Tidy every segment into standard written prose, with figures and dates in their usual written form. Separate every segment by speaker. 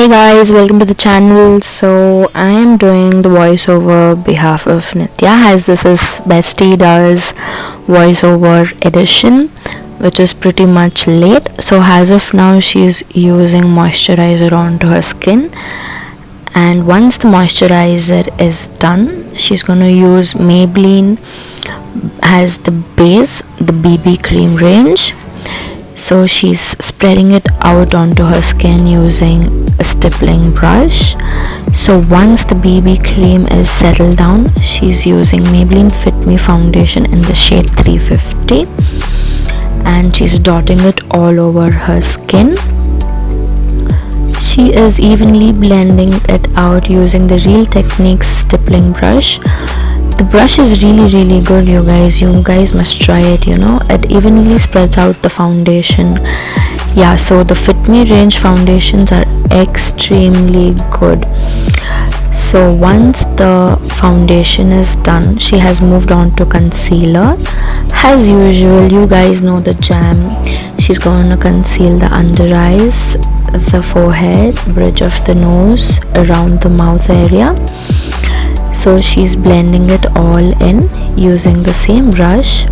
Speaker 1: Hey guys, welcome to the channel. So I am doing the voiceover behalf of Nithya, as this is Bestie Does voiceover edition, which is pretty much late. So as of now, she's using moisturizer onto her skin, and once the moisturizer is done, she's gonna use Maybelline as the base, the BB cream range. So she's spreading it out onto her skin using a stippling brush. So once the BB cream is settled down, she's using Maybelline Fit Me foundation in the shade 350, and she's dotting it all over her skin. She is evenly blending it out using the Real Techniques stippling brush. The brush is really good, you guys must try it. It evenly spreads out the foundation. Yeah, so the Fit Me range foundations are extremely good. So once the foundation is done, she has moved on to concealer. As usual, you guys know the jam. She's gonna conceal the under eyes, the forehead, bridge of the nose, around the mouth area. So she's blending it all in using the same brush.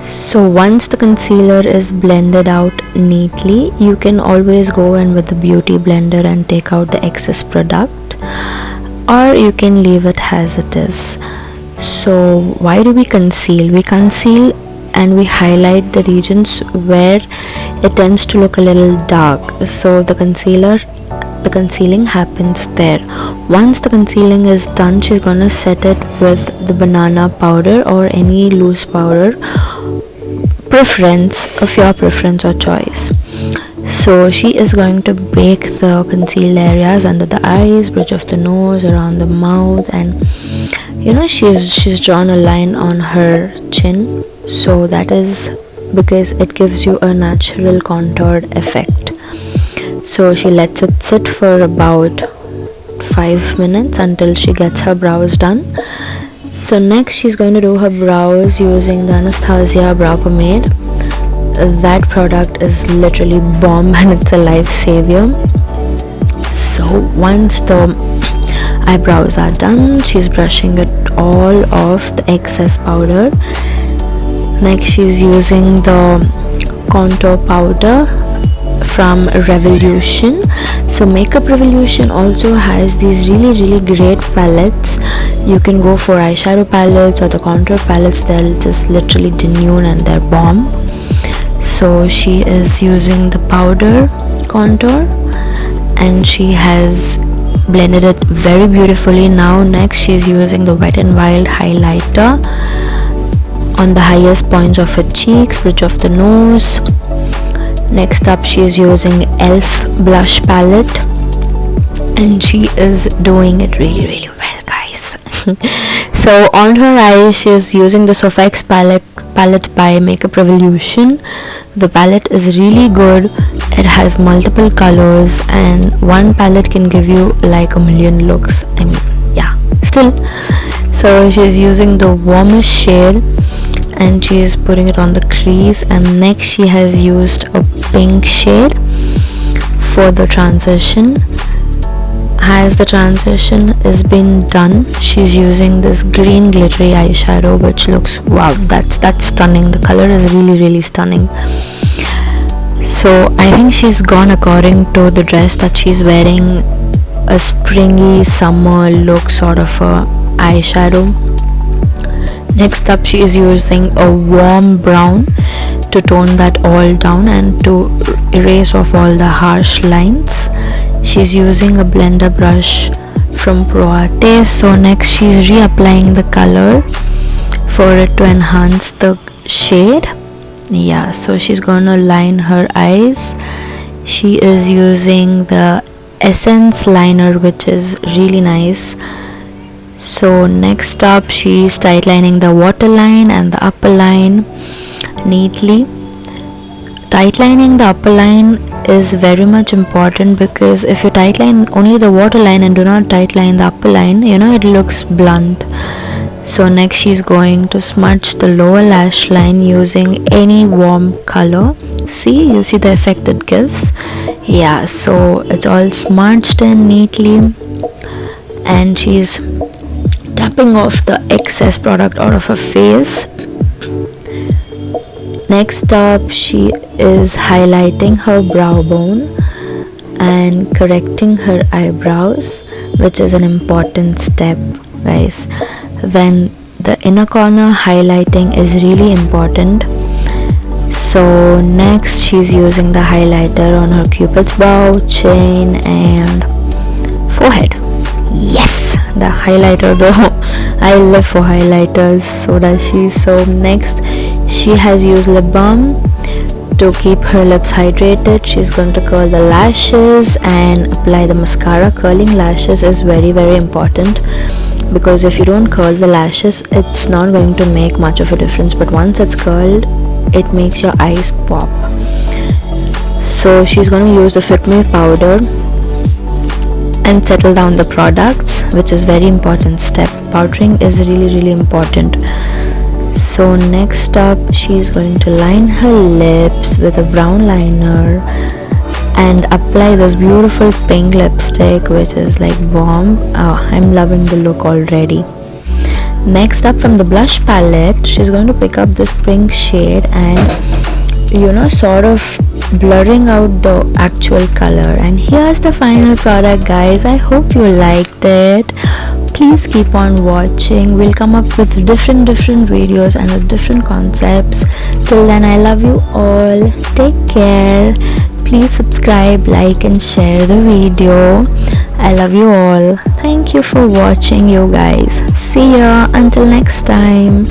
Speaker 1: So once the concealer is blended out neatly, you can always go in with the beauty blender and take out the excess product, or you can leave it as it is. So why do we conceal? We conceal and we highlight the regions where it tends to look a little dark. So the concealing happens there. Once the concealing is done, she's gonna set it with the banana powder or any loose powder of your preference or choice. So she is going to bake the concealed areas under the eyes, bridge of the nose, around the mouth, and she's drawn a line on her chin. So that is because it gives you a natural contoured effect. So she lets it sit for about 5 minutes until she gets her brows done. So next she's going to do her brows using the Anastasia brow pomade. That product is literally bomb and it's a life savior. So once the eyebrows are done, she's brushing it all off, the excess powder. Next she's using the contour powder from Revolution. So Makeup Revolution also has these really great palettes. You can go for eyeshadow palettes or the contour palettes. They're just literally genuine and they're bomb. So she is using the powder contour and she has blended it very beautifully. Now next she's using the Wet n Wild highlighter on the highest points of her cheeks, bridge of the nose. Next up she is using e.l.f. blush palette, and she is doing it really well, guys. So on her eyes she is using the Sofx palette by Makeup Revolution. The palette is really good. It has multiple colors and one palette can give you like a million looks. I mean, yeah, still. So she's using the warmest shade and she is putting it on the crease, and next she has used a pink shade for the transition. As the transition is been done, she's using this green glittery eyeshadow, which looks wow, that's stunning. The color is really stunning. So I think she's gone according to the dress that she's wearing, a springy summer look sort of a eyeshadow. Next up she is using a warm brown to tone that all down and to erase off all the harsh lines. She's using a blender brush from Pro Arte. So next she's reapplying the color for it to enhance the shade. Yeah, so she's gonna line her eyes. She is using the Essence liner, which is really nice. So next up she's tight lining the waterline and the upper line neatly. Tight lining the upper line is very much important, because if you tight line only the waterline and do not tight line the upper line, it looks blunt. So next she's going to smudge the lower lash line using any warm color. See, you see the effect it gives. Yeah, so it's all smudged in neatly, and she's tapping off the excess product out of her face. Next up, she is highlighting her brow bone and correcting her eyebrows, which is an important step, guys. Then the inner corner highlighting is really important. So next, she's using the highlighter on her cupid's bow, chin and forehead. Yes, the highlighter though. I live for highlighters, so does she. So next, she has used lip balm to keep her lips hydrated. She's going to curl the lashes and apply the mascara. Curling lashes is very important, because if you don't curl the lashes, it's not going to make much of a difference, but once it's curled, it makes your eyes pop. So she's going to use the Fit Me powder and settle down the products, which is very important step. Powdering is really important. So next up, she's going to line her lips with a brown liner and apply this beautiful pink lipstick, which is like bomb. I'm loving the look already. Next up, from the blush palette, she's going to pick up this pink shade and sort of blurring out the actual color. And here's the final product, guys. I hope you liked it. Please keep on watching. We'll come up with different videos and with different concepts. Till then, I love you all. Take care. Please subscribe, like and share the video. I love you all. Thank you for watching, you guys. See ya until next time.